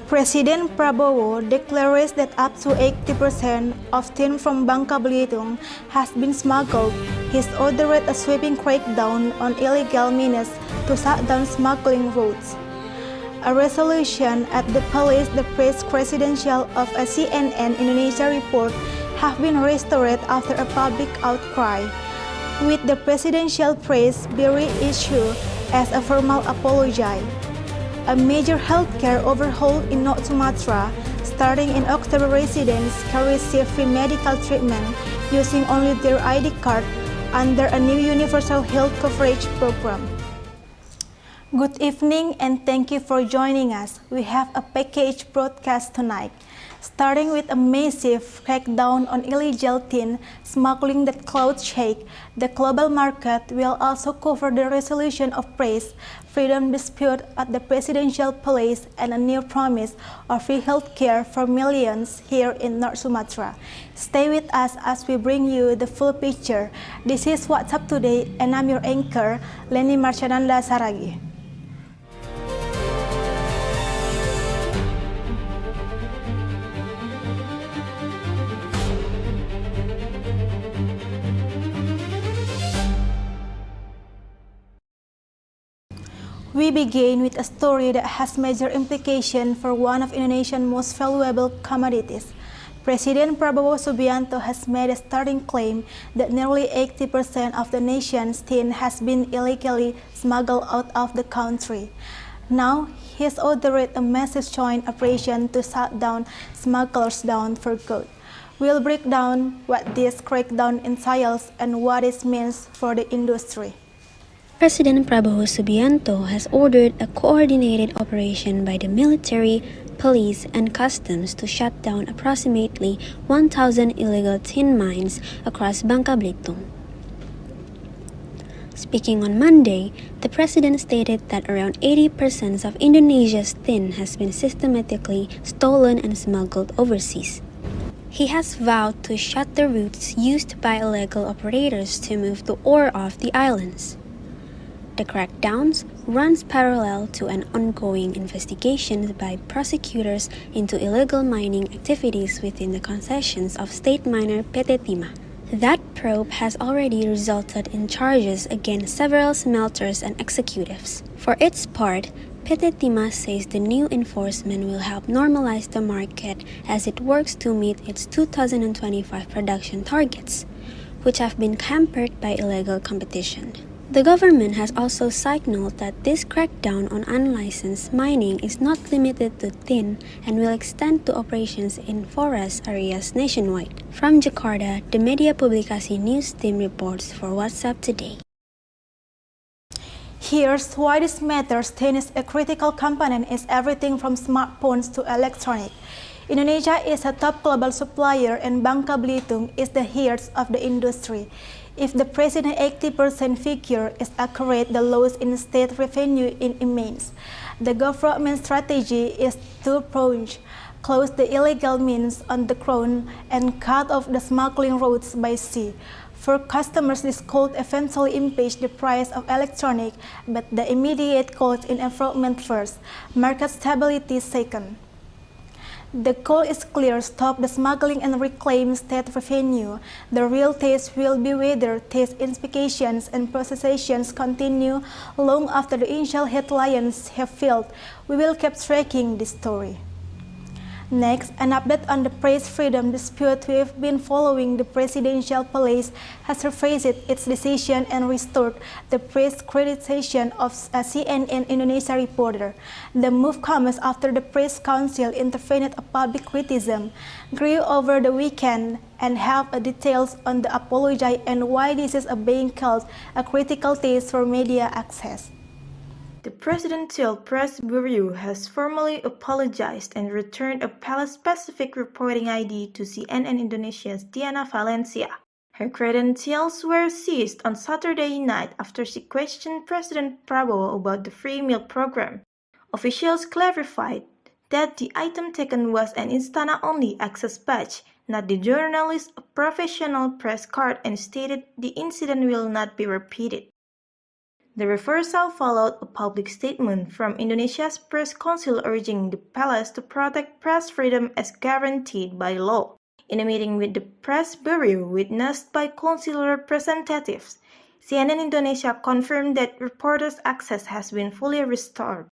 President Prabowo declares that up to 80% of tin from Bangka Belitung has been smuggled. He's ordered a sweeping crackdown on illegal mines to shut down smuggling routes. A resolution at the palace, the press presidential of a CNN Indonesia report, have been restored after a public outcry, with the presidential press bureau issue as a formal apology. A major healthcare overhaul in North Sumatra, starting in October. Residents can receive free medical treatment using only their ID card under a new universal health coverage program. Good evening and thank you for joining us. We have a package broadcast tonight, starting with a massive crackdown on illegal tin smuggling that clouds shake the global market. Will also cover the resolution of press freedom dispute at the presidential palace and a new promise of free health care for millions here in North Sumatra. Stay with us as we bring you the full picture. This is What's Up Today and I'm your anchor, Leni Marciananda Saragi. We begin with a story that has major implications for one of Indonesia's most valuable commodities. President Prabowo Subianto has made a startling claim that nearly 80% of the nation's tin has been illegally smuggled out of the country. Now, he has ordered a massive joint operation to shut down smugglers down for good. We'll break down what this crackdown entails and what it means for the industry. President Prabowo Subianto has ordered a coordinated operation by the military, police, and customs to shut down approximately 1,000 illegal tin mines across Bangka Belitung. Speaking on Monday, the president stated that around 80% of Indonesia's tin has been systematically stolen and smuggled overseas. He has vowed to shut the routes used by illegal operators to move the ore off the islands. The crackdowns runs parallel to an ongoing investigation by prosecutors into illegal mining activities within the concessions of state miner PT Timah. That probe has already resulted in charges against several smelters and executives. For its part, PT Timah says the new enforcement will help normalize the market as it works to meet its 2025 production targets, which have been hampered by illegal competition. The government has also signaled that this crackdown on unlicensed mining is not limited to tin and will extend to operations in forest areas nationwide. From Jakarta, the Media Publikasi News team reports for What's Up Today. Here's why this matters. Tin is a critical component in everything from smartphones to electronics. Indonesia is a top global supplier and Bangka Belitung is the heart of the industry. If the president's 80% figure is accurate, the loss in state revenue is immense. The government strategy is two-pronged: close the illegal mines on the ground and cut off the smuggling routes by sea. For customers, this could eventually impact the price of electronics, but the immediate cost in environment first, market stability second. The goal is clear: stop the smuggling and reclaim state revenue. The real test will be whether test inspections and processations continue long after the initial headlines have failed. We will keep tracking this story. Next, an update on the press freedom dispute. We've been following. The presidential palace has revised its decision and restored the press accreditation of a CNN Indonesia reporter. The move comes after the press council intervened. A public criticism grew over the weekend and have details on the apology and why this is being called a critical test for media access. The Presidential Press Bureau has formally apologized and returned a palace-specific reporting ID to CNN Indonesia's Diana Valencia. Her credentials were seized on Saturday night after she questioned President Prabowo about the free meal program. Officials clarified that the item taken was an Istana-only access badge, not the journalist's professional press card, and stated the incident will not be repeated. The reversal followed a public statement from Indonesia's press council urging the palace to protect press freedom as guaranteed by law. In a meeting with the press bureau witnessed by council representatives, CNN Indonesia confirmed that reporters' access has been fully restored.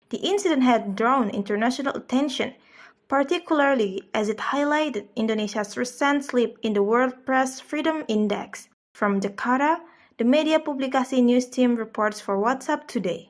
The incident had drawn international attention, particularly as it highlighted Indonesia's recent slip in the World Press Freedom Index. From Jakarta, the Media Publikasi News team reports for WhatsApp Today.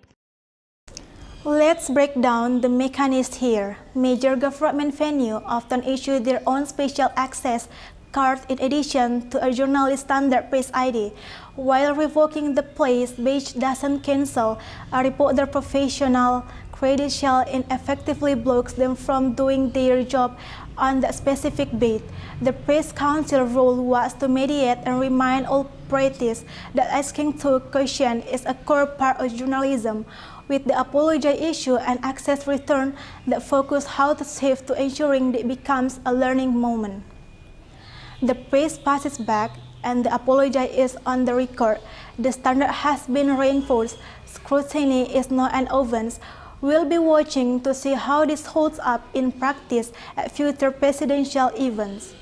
Let's break down the mechanism here. Major government venues often issue their own special access card in addition to a journalist standard press ID. While revoking the place badge doesn't cancel a reporter professional credential and effectively blocks them from doing their job on that specific beat. The Press Council role was to mediate and remind all parties that asking two questions is a core part of journalism. With the apology issue and access return that focus how to shift to ensuring that it becomes a learning moment. The press passes back and the apology is on the record. The standard has been reinforced. Scrutiny is not an ovens. We'll be watching to see how this holds up in practice at future presidential events.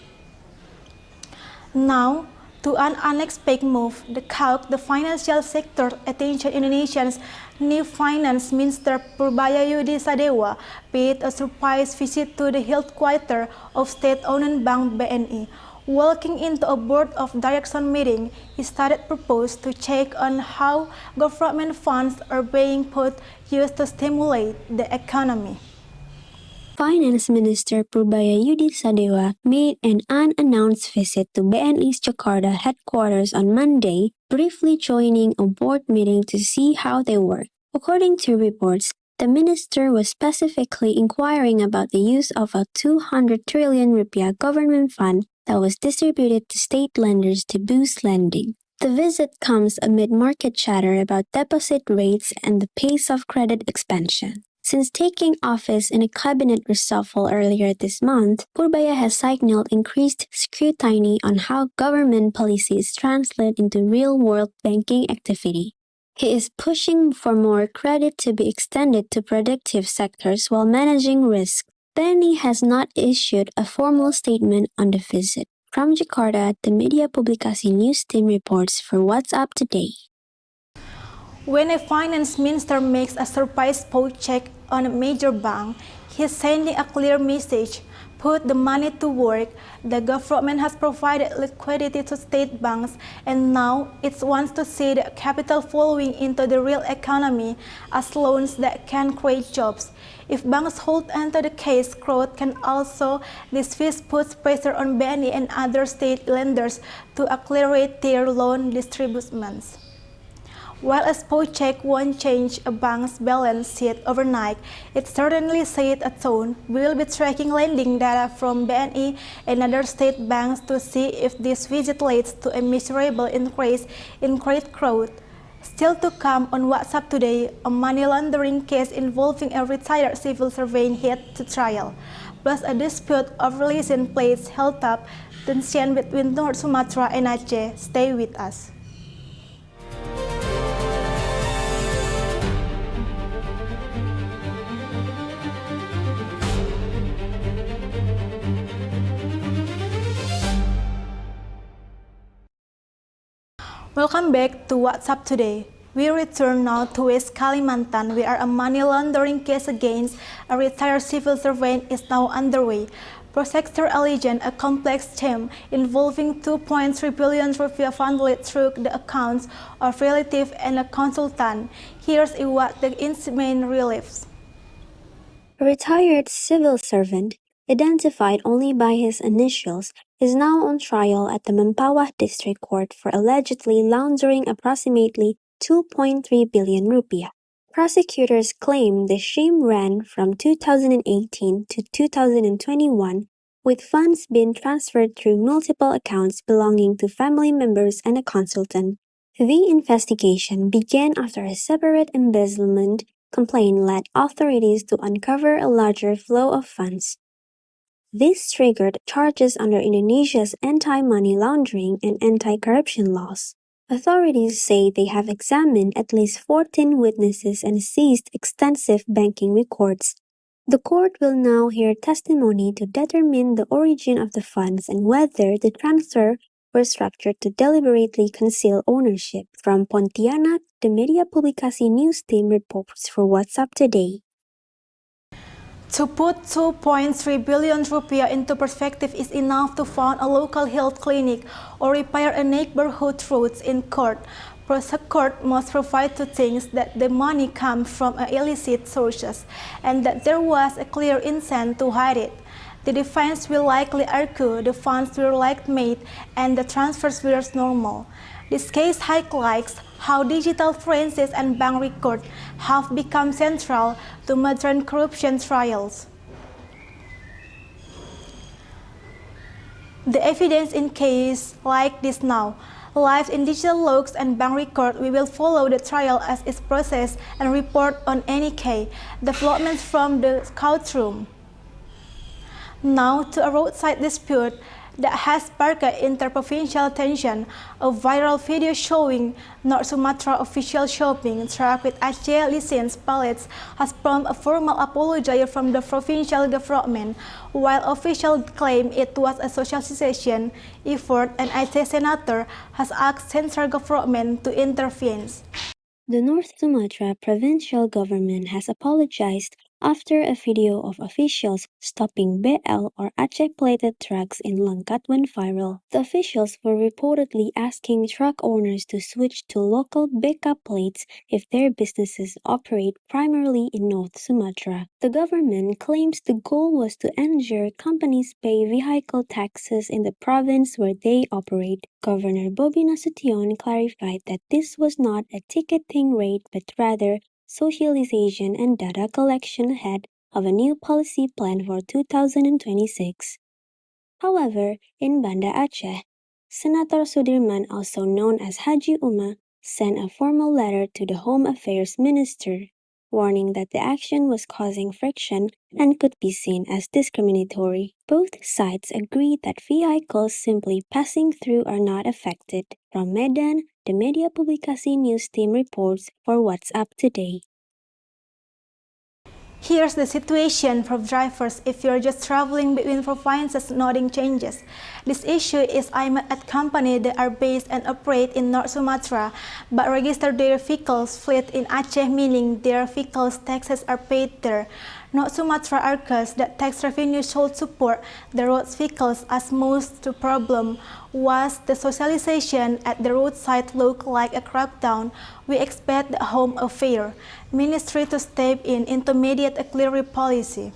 Now, to an unexpected move, the financial sector attention Indonesia's new finance minister Purbayayudi Sadewa paid a surprise visit to the headquarters of state-owned bank BNI. Walking into a board of direction meeting, he started proposed to check on how government funds are being used to stimulate the economy. Finance Minister Purbayayudi Sadewa made an unannounced visit to BNI's Jakarta headquarters on Monday, briefly joining a board meeting to see how they work. According to reports, the minister was specifically inquiring about the use of a 200 trillion rupiah government fund that was distributed to state lenders to boost lending. The visit comes amid market chatter about deposit rates and the pace of credit expansion. Since taking office in a cabinet reshuffle earlier this month, Purbaya has signaled increased scrutiny on how government policies translate into real-world banking activity. He is pushing for more credit to be extended to productive sectors while managing risk. BNI has not issued a formal statement on the visit. From Jakarta, the Media Publikasi News team reports for WhatsApp Today. When a finance minister makes a surprise spot check on a major bank, he's sending a clear message. Put the money to work. The government has provided liquidity to state banks, and now it wants to see the capital flowing into the real economy as loans that can create jobs. If banks hold onto the cash growth can also, this fees puts pressure on BNI and other state lenders to accelerate their loan distributions. While a spot check won't change a bank's balance sheet overnight, it certainly set a tone. We will be tracking lending data from BNI and other state banks to see if this visit leads to a measurable increase in credit growth. Still to come on WhatsApp Today, a money laundering case involving a retired civil servant head to trial, plus a dispute over license plates held up tension between North Sumatra and Aceh. Stay with us. Welcome back to WhatsApp Today. We return now to West Kalimantan, where a money laundering case against a retired civil servant is now underway. Prosecutors allege a complex scheme involving 2.3 billion rupiah funded through the accounts of relatives and a consultant. Here's what the incident relieves. A retired civil servant, identified only by his initials, is now on trial at the Mempawah District Court for allegedly laundering approximately 2.3 billion rupiah. Prosecutors claim the scheme ran from 2018 to 2021, with funds being transferred through multiple accounts belonging to family members and a consultant. The investigation began after a separate embezzlement complaint led authorities to uncover a larger flow of funds. This triggered charges under Indonesia's anti-money laundering and anti-corruption laws. Authorities say they have examined at least 14 witnesses and seized extensive banking records. The court will now hear testimony to determine the origin of the funds and whether the transfer were structured to deliberately conceal ownership. From Pontianak, the Media Publikasi News team reports for What's Up Today. To put 2.3 billion rupiah into perspective is enough to fund a local health clinic or repair a neighborhood roads in court. Prosecutor must provide two things: that the money comes from illicit sources and that there was a clear intent to hide it. The defense will likely argue the funds were made and the transfers were normal. This case highlights how digital forensics and bank records have become central to modern corruption trials. The evidence in cases like this now lives in digital logs and bank records. We will follow the trial as its process and report on any key developments from the courtroom. Now to a roadside dispute that has sparked interprovincial tension. A viral video showing North Sumatra official shopping truck with Aceh license plates has prompted a formal apology from the provincial government, while officials claim it was a socialization effort and Aceh senator has asked central government to intervene. The North Sumatra provincial government has apologized after a video of officials stopping BL or Aceh-plated trucks in Langkat went viral. The officials were reportedly asking truck owners to switch to local BK plates if their businesses operate primarily in North Sumatra. The government claims the goal was to ensure companies pay vehicle taxes in the province where they operate. Governor Bobi Nasution clarified that this was not a ticketing rate but rather socialization and data collection ahead of a new policy plan for 2026. However, in Banda Aceh, Senator Sudirman, also known as Haji Uma, sent a formal letter to the Home Affairs Minister, warning that the action was causing friction and could be seen as discriminatory. Both sides agree that vehicles simply passing through are not affected. From Medan, the Media Publikasi News team reports for What's Up Today. Here's the situation for drivers if you're just traveling between provinces. Nothing changes. This issue is aimed at companies that are based and operate in North Sumatra but register their vehicles fleet in Aceh, meaning their vehicles taxes are paid there. North Sumatra argues that tax revenue should support the road vehicles, as most the problem was the socialization at the roadside looked like a crackdown. We expect the Home Affairs Ministry to step in intermediate a clear policy.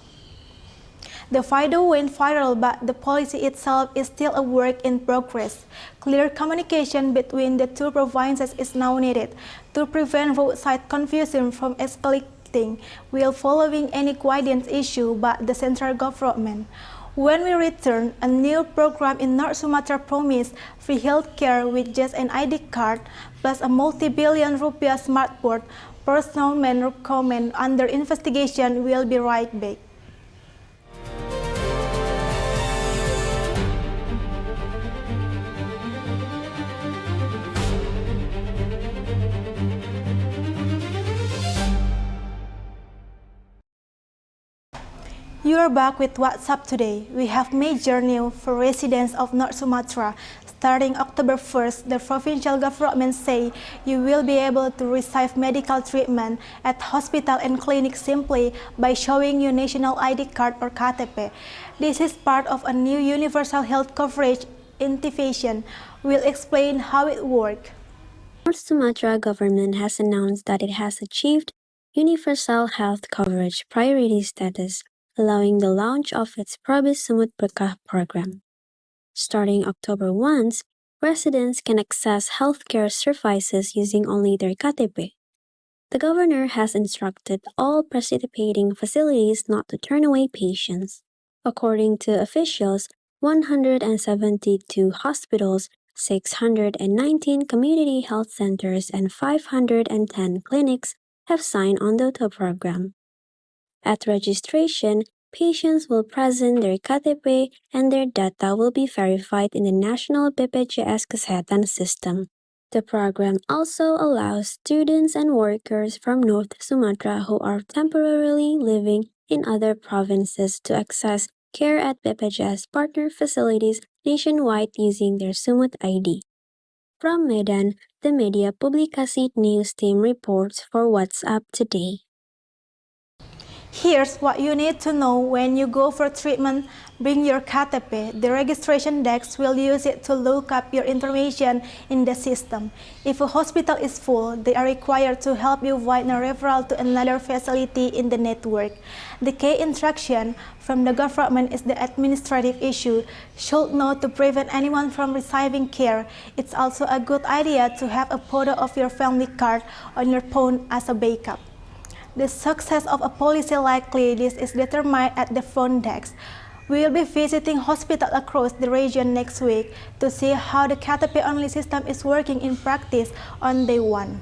The video went viral, but the policy itself is still a work in progress. Clear communication between the two provinces is now needed to prevent roadside confusion from escalating while following any guidance issued by the central government. When we return, a new program in North Sumatra promised free healthcare with just an ID card plus a multi-billion rupiah smartboard. Personal comment under investigation. Will be right back. You are back with What's Up Today. We have major news for residents of North Sumatra. Starting October 1st, the provincial government say you will be able to receive medical treatment at hospital and clinics simply by showing your national ID card or KTP. This is part of a new universal health coverage initiative. We'll explain how it works. North Sumatra government has announced that it has achieved universal health coverage priority status, allowing the launch of its Probis Sumut Berkah program. Starting October 1, residents can access healthcare services using only their KTP. The governor has instructed all participating facilities not to turn away patients. According to officials, 172 hospitals, 619 community health centers, and 510 clinics have signed on the program. At registration, patients will present their KTP and their data will be verified in the National BPJS Kesehatan system. The program also allows students and workers from North Sumatra who are temporarily living in other provinces to access care at BPJS partner facilities nationwide using their Sumut ID. From Medan, the Media Publikasi News team reports for What's Up Today. Here's what you need to know when you go for treatment. Bring your KTP. The registration desk will use it to look up your information in the system. If a hospital is full, they are required to help you find a referral to another facility in the network. The key instruction from the government is the administrative issue should know to prevent anyone from receiving care. It's also a good idea to have a photo of your family card on your phone as a backup. The success of a policy like this is determined at the front desk. We will be visiting hospitals across the region next week to see how the KTP-only system is working in practice on day one.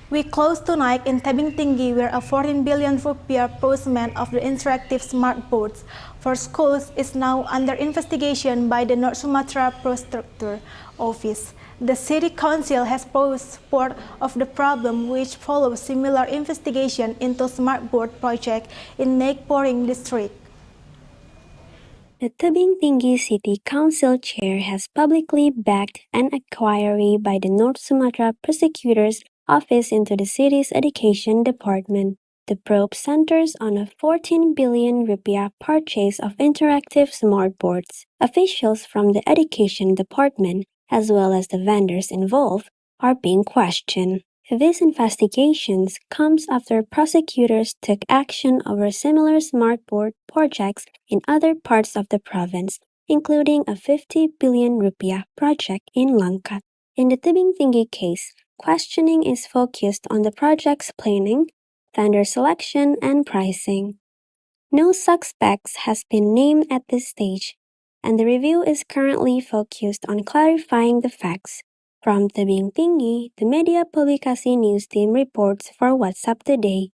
We close tonight in Tebing Tinggi, where a 14 billion rupiah purchase of the interactive smart boards for schools is now under investigation by the North Sumatra Infrastructure Office. The City Council has posed support of the problem, which follows similar investigation into smart board project in Nagporing district. The Tebing Tinggi City Council Chair has publicly backed an inquiry by the North Sumatra Prosecutor's Office into the city's education department. The probe centers on a 14 billion rupiah purchase of interactive smart boards. Officials from the education department, as well as the vendors involved, are being questioned. These investigations comes after prosecutors took action over similar smart board projects in other parts of the province, including a 50 billion rupiah project in Langkat. In the Tebing Tinggi case, questioning is focused on the project's planning, vendor selection, and pricing. No suspects has been named at this stage, and the review is currently focused on clarifying the facts. From Tebing Tinggi, the Media Publikasi News team reports for What's Up Today.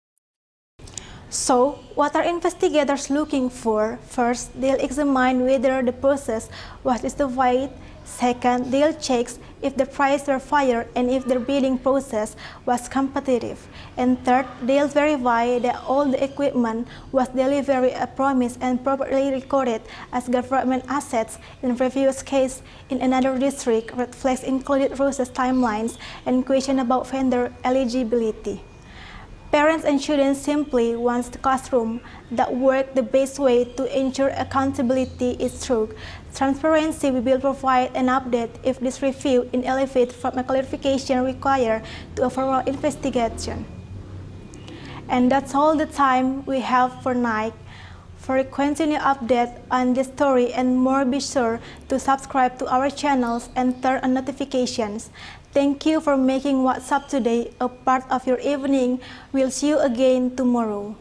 So, what are investigators looking for? First, they'll examine whether the process was justified. Second, they'll check if the price were fair and if the bidding process was competitive. And third, they'll verify that all the equipment was delivered as promised and properly recorded as government assets. In previous case, in another district, red flags included process timelines and question about vendor eligibility. Parents and students simply want the classroom that work the best way to ensure accountability is true. Transparency will provide an update if this review is elevated from a clarification required to a formal investigation. And that's all the time we have for tonight. For a continued update on this story and more, be sure to subscribe to our channels and turn on notifications. Thank you for making What's Up Today a part of your evening. We'll see you again tomorrow.